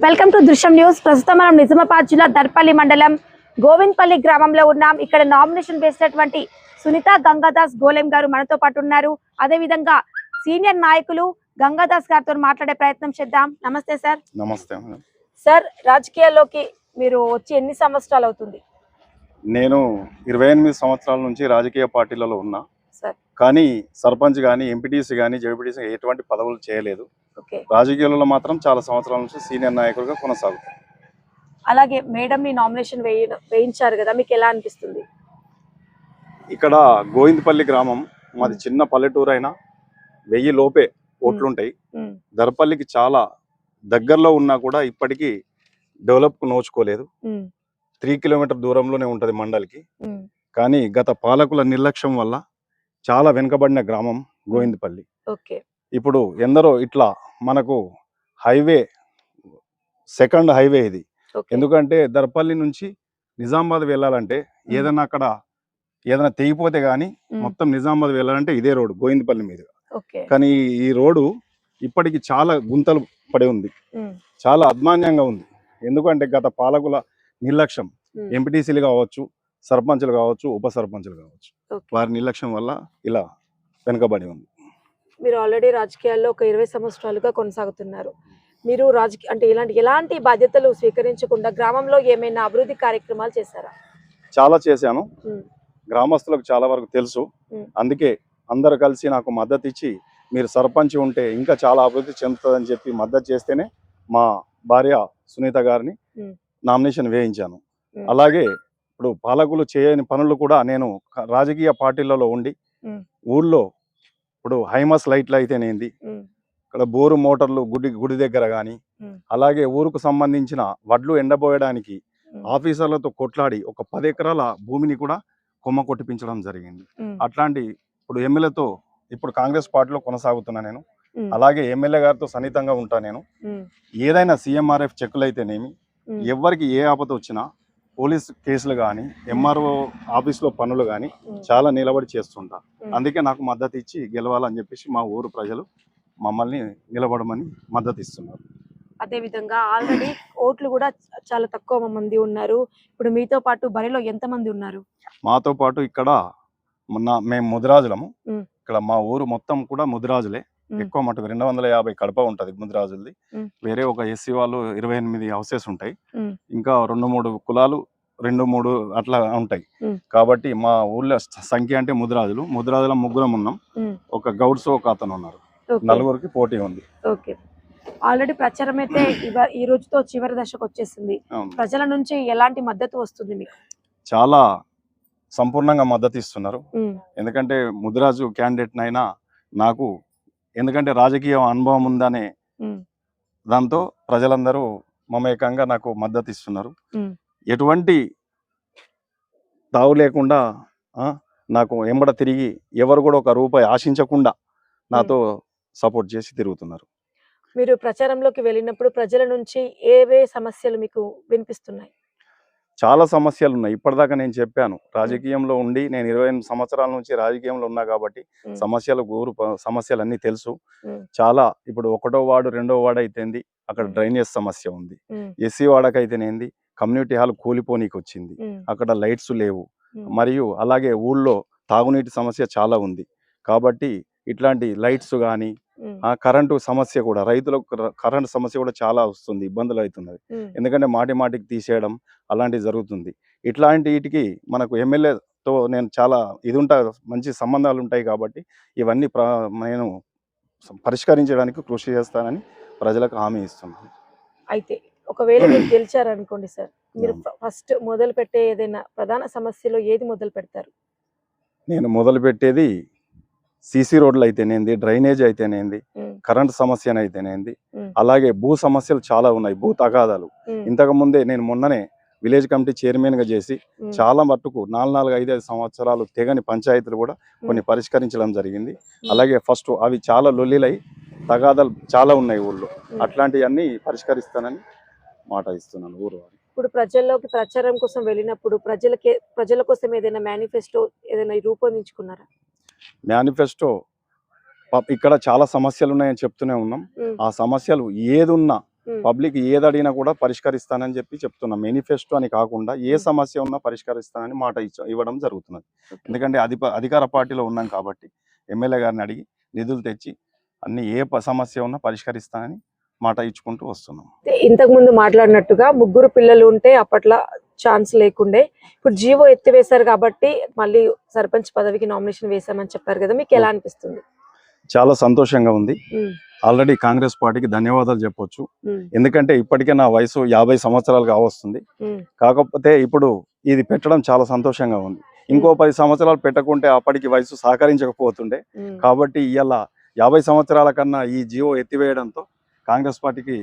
Welcome to దృశ్యం news. ప్రస్తుతం మనం నిజామాబాద్ జిల్లా దర్పల్లి మండలం గోవిందపల్లి గ్రామంలో ఉన్నాం. ఇక్కడ నామినేషన్ వేసినటువంటి సునీత గంగాదాస్ గోలెం గారు మనతో పాటు ఉన్నారు. అదే విధంగా సీనియర్ నాయకులు గంగాదాస్ గారితో మాట్లాడే ప్రయత్నం చేద్దాం. నమస్తే సార్. నమస్తే సార్, రాజకీయాల్లోకి మీరు వచ్చి ఎన్ని సంవత్సరాలు అవుతుంది? నేను 28 సంవత్సరాల నుంచి రాజకీయ పార్టీలలో ఉన్నా సార్. కానీ సర్పంచ్ కానీ ఎంపీటీసీ కానీ జెడ్పీటీసీ ఎటువంటి పదవులు చేయలేదు. ఓకే. రాజకీయాలలో మాత్రం చాలా సంవత్సరాల నుంచి సీనియర్ నాయకులుగా కొనసాగుతాను. అలాగే మేడం ని నామినేషన్ వేయించారు కదా, మీకు ఎలా అనిపిస్తుంది? ఇక్కడ గోవిందపల్లి గ్రామం మాది చిన్న పల్లెటూరు అయినా 1000 లోపే ఓట్లుంటాయి. దర్పల్లికి చాలా దగ్గరలో ఉన్నా కూడా ఇప్పటికీ డెవలప్ నోచుకోలేదు. 3 కిలోమీటర్ దూరంలోనే ఉంటది మండలికి. కానీ గత పాలకుల నిర్లక్ష్యం వల్ల చాలా వెనుకబడిన గ్రామం గోవిందపల్లి. ఓకే. ఇప్పుడు ఎందరో ఇట్లా మనకు హైవే, సెకండ్ హైవే ఇది. ఎందుకంటే దర్పల్లి నుంచి నిజామాబాద్ వెళ్ళాలంటే ఏదైనా అక్కడ ఏదైనా తెగిపోతే గానీ మొత్తం నిజామాబాద్ వెళ్ళాలంటే ఇదే రోడ్డు గోవిందపల్లి మీద. కానీ ఈ రోడ్డు ఇప్పటికి చాలా గుంతలు పడి ఉంది, చాలా అధ్మాన్యంగా ఉంది. ఎందుకంటే గత పాలకుల నిర్లక్ష్యం, ఎంపీటీసీలు కావచ్చు, సర్పంచులు కావచ్చు, ఉప సర్పంచులు కావచ్చు, వారి నిర్లక్ష్యం వల్ల ఇలా వెనుకబడి ఉంది. మీరు ఆల్రెడీ రాజకీయాల్లో ఒక 20 సంవత్సరాలుగా కొనసాగుతున్నారు. మీరు అంటే ఎలాంటి బాధ్యతలు స్వీకరించకుండా గ్రామంలో ఏమైనా అభివృద్ధి కార్యక్రమాలు చేశారా? చాలా చేశాను. గ్రామస్తులకు చాలా వరకు తెలుసు. అందుకే అందరు కలిసి నాకు మద్దతు ఇచ్చి మీరు సర్పంచ్ ఉంటే ఇంకా చాలా అభివృద్ధి చెందుతుందని చెప్పి మద్దతు చేస్తేనే మా భార్య సునీత గారిని నామినేషన్ వేయించాను. అలాగే ఇప్పుడు పాలకులు చేయని పనులు కూడా నేను రాజకీయ పార్టీలలో ఉండి ఊళ్ళో ఇప్పుడు హైమాస్ లైట్లు అయితేనేంది, ఇక్కడ బోరు మోటార్లు గుడి దగ్గర కానీ, అలాగే ఊరుకు సంబంధించిన వడ్లు ఎండబోయడానికి ఆఫీసర్లతో కొట్లాడి ఒక 10 ఎకరాల భూమిని కూడా కొమ్మ కొట్టిపించడం జరిగింది. అట్లాంటి ఇప్పుడు ఎమ్మెల్యేతో ఇప్పుడు కాంగ్రెస్ పార్టీలో కొనసాగుతున్నా నేను. అలాగే ఎమ్మెల్యే గారితో సన్నిహితంగా ఉంటా నేను. ఏదైనా సీఎంఆర్ఎఫ్ చెక్కులు అయితేనేమి, ఎవరికి ఏ ఆపద వచ్చినా పోలీస్ కేసులు కానీ, ఎంఆర్ఓ ఆఫీస్లో పనులు కానీ చాలా నిలబడి చేస్తుంటా. అందుకే నాకు మద్దతు ఇచ్చి గెలవాలని చెప్పేసి మా ఊరు ప్రజలు మమ్మల్ని నిలబడమని మద్దతు ఇస్తున్నారు. అదే విధంగా ఆల్రెడీ ఓట్లు కూడా చాలా తక్కువ మంది ఉన్నారు. ఇప్పుడు మీతో పాటు బరిలో ఎంత మంది ఉన్నారు? మాతో పాటు ఇక్కడ మేము ముదిరాజులము. ఇక్కడ మా ఊరు మొత్తం కూడా ముదిరాజులే. ఎక్కువ మటుకు 250 కడప ఉంటది ముదిరాజులది. వేరే ఒక ఎస్సీ వాళ్ళు 28 హౌసెస్ ఉంటాయి. ఇంకా 2-3 కులాలు 2-3 అట్లా ఉంటాయి. కాబట్టి మా ఊర్లో సంఖ్య అంటే ముదిరాజుల ముగ్గురం ఉన్నాం. ఒక గౌడ్స్ ఒక అతను ఉన్నారు. 4గురికి పోటీ ఉంది. ఓకే. ఆల్రెడీ ప్రచారం అయితే ఈ రోజుతో చివరి దశకు వచ్చేసింది. ప్రజల నుంచి ఎలాంటి మద్దతు వస్తుంది మీకు? చాలా సంపూర్ణంగా మద్దతు ఇస్తున్నారు. ఎందుకంటే ముదిరాజు క్యాండిడేట్ నైనా నాకు, ఎందుకంటే రాజకీయ అనుభవం ఉందనే దాంతో ప్రజలందరూ మమేకంగా నాకు మద్దతు ఇస్తున్నారు. ఎటువంటి తావు లేకుండా నాకు ఎంబడ తిరిగి ఎవరు కూడా ఒక రూపాయి ఆశించకుండా నాతో సపోర్ట్ చేసి తిరుగుతున్నారు. మీరు ప్రచారంలోకి వెళ్ళినప్పుడు ప్రజల నుంచి ఏవే సమస్యలు మీకు వినిపిస్తున్నాయి? చాలా సమస్యలు ఉన్నాయి. ఇప్పటిదాకా నేను చెప్పాను, రాజకీయంలో ఉండి నేను 28 సంవత్సరాల నుంచి రాజకీయంలో ఉన్నా కాబట్టి ఊరు సమస్యలన్నీ తెలుసు. చాలా ఇప్పుడు 1వ వార్డు 2వ వార్డు అయితేంది, అక్కడ డ్రైనేజ్ సమస్య ఉంది. ఎస్సీ వాడకైతేనేంది, కమ్యూనిటీ హాల్ కూలిపోనీకి వచ్చింది, అక్కడ లైట్స్ లేవు. మరియు అలాగే ఊళ్ళో తాగునీటి సమస్య చాలా ఉంది. కాబట్టి ఇట్లాంటి లైట్స్ కానీ, కరెంటు సమస్య కూడా, రైతులకు కరెంటు సమస్య కూడా చాలా వస్తుంది, ఇబ్బందులు అవుతున్నది. ఎందుకంటే మాటికి తీసేయడం అలాంటివి జరుగుతుంది. ఇట్లాంటి వీటికి మనకు ఎమ్మెల్యేతో నేను చాలా మంచి సంబంధాలు ఉంటాయి. కాబట్టి ఇవన్నీ నేను పరిష్కరించడానికి కృషి చేస్తానని ప్రజలకు హామీ ఇస్తున్నాను. అయితే ఒకవేళ మీరు గెలిచారనుకోండి సార్, మీరు ఫస్ట్ మొదలు పెట్టే ఏదైనా ప్రధాన సమస్యలో ఏది మొదలు పెడతారు? నేను మొదలు పెట్టేది సీసీ రోడ్లు అయితేనేంది, డ్రైనేజ్ అయితేనేంది, కరెంట్ సమస్యనైతేనేంది, అలాగే భూ సమస్యలు చాలా ఉన్నాయి, భూ తగాదాలు. ఇంతకు ముందే నేను మొన్ననే విలేజ్ కమిటీ చైర్మన్ గా చేసి చాలా మట్టుకు 4-5 సంవత్సరాలు తెగని పంచాయతీలు కూడా కొన్ని పరిష్కరించడం జరిగింది. అలాగే ఫస్ట్ అవి చాలా లొల్లిలై తగాదాలు చాలా ఉన్నాయి ఊళ్ళో. అట్లాంటివన్నీ పరిష్కరిస్తానని మాట ఇస్తున్నాను ఊరు వారికి. ఇప్పుడు ప్రజల్లోకి ప్రచారం కోసం వెళ్ళినప్పుడు ప్రజల కోసం ఏదైనా మేనిఫెస్టో ఏదైనా రూపొందించుకున్నారా? మేనిఫెస్టో ఇక్కడ చాలా సమస్యలు ఉన్నాయని చెప్తూనే ఉన్నాం. ఆ సమస్యలు ఏదున్నా పబ్లిక్ ఏది అడిగినా కూడా పరిష్కరిస్తానని చెప్పి చెప్తున్నా. మేనిఫెస్టో అని కాకుండా ఏ సమస్య ఉన్నా పరిష్కరిస్తానని మాట ఇవ్వడం జరుగుతున్నది. ఎందుకంటే అధికార పార్టీలో ఉన్నాం కాబట్టి ఎమ్మెల్యే గారిని అడిగి నిధులు తెచ్చి అన్ని సమస్య ఉన్నా పరిష్కరిస్తానని మాట ఇచ్చుకుంటూ వస్తున్నాం. ఇంతకు ముందు మాట్లాడినట్టుగా ముగ్గురు పిల్లలు ఉంటే అప్పట్లో ఛాన్స్ లేకుండే, ఇప్పుడు జీవో ఎత్తివేశారు కాబట్టి మళ్ళీ సర్పంచ్ పదవికి నామినేషన్ వేశామని చెప్పారు కదా, మీకు ఎలా అనిపిస్తుంది? చాలా సంతోషంగా ఉంది. ఆల్రెడీ కాంగ్రెస్ పార్టీకి ధన్యవాదాలు చెప్పొచ్చు. ఎందుకంటే ఇప్పటికే నా వయసు 50 సంవత్సరాలు కావస్తుంది. కాకపోతే ఇప్పుడు ఇది పెట్టడం చాలా సంతోషంగా ఉంది. ఇంకో 10 సంవత్సరాలు పెట్టకుంటే అప్పటికి వయసు సహకరించకపోతుండే. కాబట్టి ఇవాళ 50 సంవత్సరాల కన్నా ఈ జీవో ఎత్తివేయడంతో కాంగ్రెస్ పార్టీకి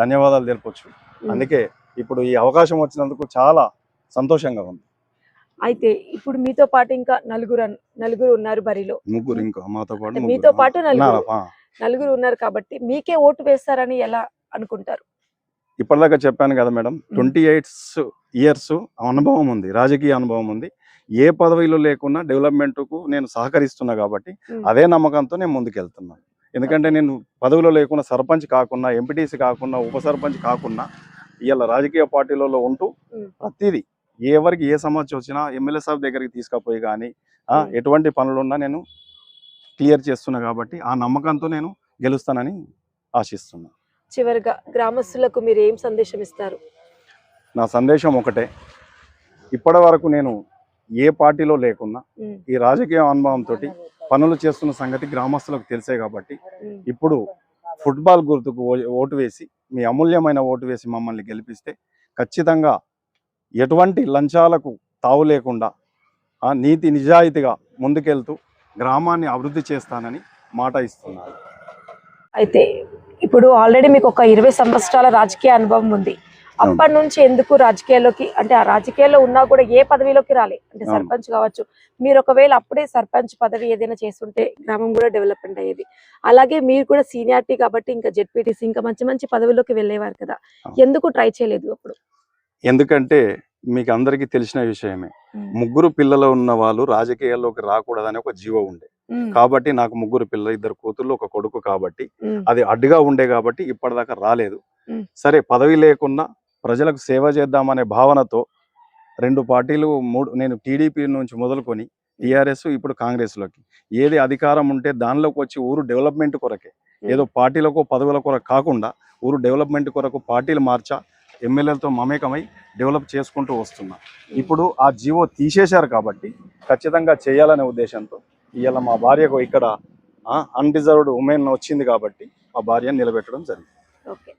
ధన్యవాదాలు తెలపొచ్చు. అందుకే ఇప్పుడు ఈ అవకాశం వచ్చినందుకు చాలా సంతోషంగా ఉంది. అయితే ఇప్పుడు మీతో పాటు ఇంకా నలుగురు ఉన్నారు బరిలో. ముగ్గురు ఇంకా మాతో పాటు మీతో పాటు నలుగురు ఉన్నారు కాబట్టి మీకే ఓటు వేస్తారని ఎలా అనుకుంటారు? ఇప్పటిదాకా చెప్పాను కదా మేడం, 28 ఇయర్స్ అనుభవం ఉంది, రాజకీయ అనుభవం ఉంది. ఏ పదవిలో లేకున్నా డెవలప్మెంట్కు నేను సహకరిస్తున్నా కాబట్టి అదే నమ్మకంతో నేను ముందుకెళ్తున్నాను. ఎందుకంటే నేను పదవిలో లేకుండా సర్పంచ్ కాకుండా, ఎంపీటీసీ కాకుండా, ఉప సర్పంచ్ కాకుండా ఇవాళ రాజకీయ పార్టీలలో ఉంటూ ప్రతిదీ ఎవరికి ఏ సమస్య వచ్చినా ఎమ్మెల్యే సాబ్ దగ్గరికి తీసుకుపోయి కానీ ఎటువంటి పనులున్నా నేను క్లియర్ చేస్తున్నా కాబట్టి ఆ నమ్మకంతో నేను గెలుస్తానని ఆశిస్తున్నా. చివరిగా గ్రామస్తులకు మీరు ఏం సందేశం ఇస్తారు? నా సందేశం ఒకటే, ఇప్పటి వరకు నేను ఏ పార్టీలో లేకున్నా ఈ రాజకీయ అనుభవంతో పనులు చేస్తున్న సంగతి గ్రామస్తులకు తెలిసే కాబట్టి ఇప్పుడు ఫుట్బాల్ గుర్తుకు ఓటు వేసి, మీ అమూల్యమైన ఓటు వేసి మమ్మల్ని గెలిపిస్తే ఖచ్చితంగా ఎటువంటి లంచాలకు తావు లేకుండా నీతి నిజాయితీగా ముందుకెళ్తూ గ్రామాన్ని అభివృద్ధి చేస్తానని మాట ఇస్తున్నాను. అయితే ఇప్పుడు ఆల్రెడీ మీకు ఒక 20 సంవత్సరాల రాజకీయ అనుభవం ఉంది. అప్పటి నుంచి ఎందుకు రాజకీయాల్లోకి, అంటే ఆ రాజకీయాల్లో ఉన్నా కూడా ఏ పదవిలోకి రాలే, అంటే సర్పంచ్ కావచ్చు, మీరు ఒకవేళ అప్పుడే సర్పంచ్ పదవి ఏదైనా చేస్తుంటే గ్రామం కూడా డెవలప్మెంట్ అయ్యేది. అలాగే మీరు కూడా సీనియారిటీ కాబట్టి ఇంకా జెడ్పీటీసీ ఇంకా మంచి మంచి పదవిలోకి వెళ్ళేవారు కదా, ఎందుకు ట్రై చేయలేదు అప్పుడు? ఎందుకంటే మీకు అందరికీ తెలిసిన విషయమే, ముగ్గురు పిల్లలు ఉన్న వాళ్ళు రాజకీయాల్లోకి రాకూడదని ఒక జీవో ఉండే కాబట్టి నాకు ముగ్గురు పిల్లలు, 2 కూతుళ్ళు 1 కొడుకు కాబట్టి అది అడ్డుగా ఉండే కాబట్టి ఇప్పటిదాకా రాలేదు. సరే పదవి లేకున్నా ప్రజలకు సేవ చేద్దామనే భావనతో 2 పార్టీలు నేను టీడీపీ నుంచి మొదలుకొని టీఆర్ఎస్ ఇప్పుడు కాంగ్రెస్లోకి ఏది అధికారం ఉంటే దానిలోకి వచ్చి ఊరు డెవలప్మెంట్ కొరకే, ఏదో పార్టీలకు పదవుల కొరకు కాకుండా ఊరు డెవలప్మెంట్ కొరకు పార్టీలు మార్చా ఎమ్మెల్యేలతో మమేకమై డెవలప్ చేసుకుంటూ వస్తున్నా. ఇప్పుడు ఆ జీవో తీసేశారు కాబట్టి ఖచ్చితంగా చేయాలనే ఉద్దేశంతో ఇవాళ మా భార్యకు ఇక్కడ అన్రిజర్వ్డ్ ఉమెన్ వచ్చింది కాబట్టి మా భార్యను నిలబెట్టడం జరిగింది.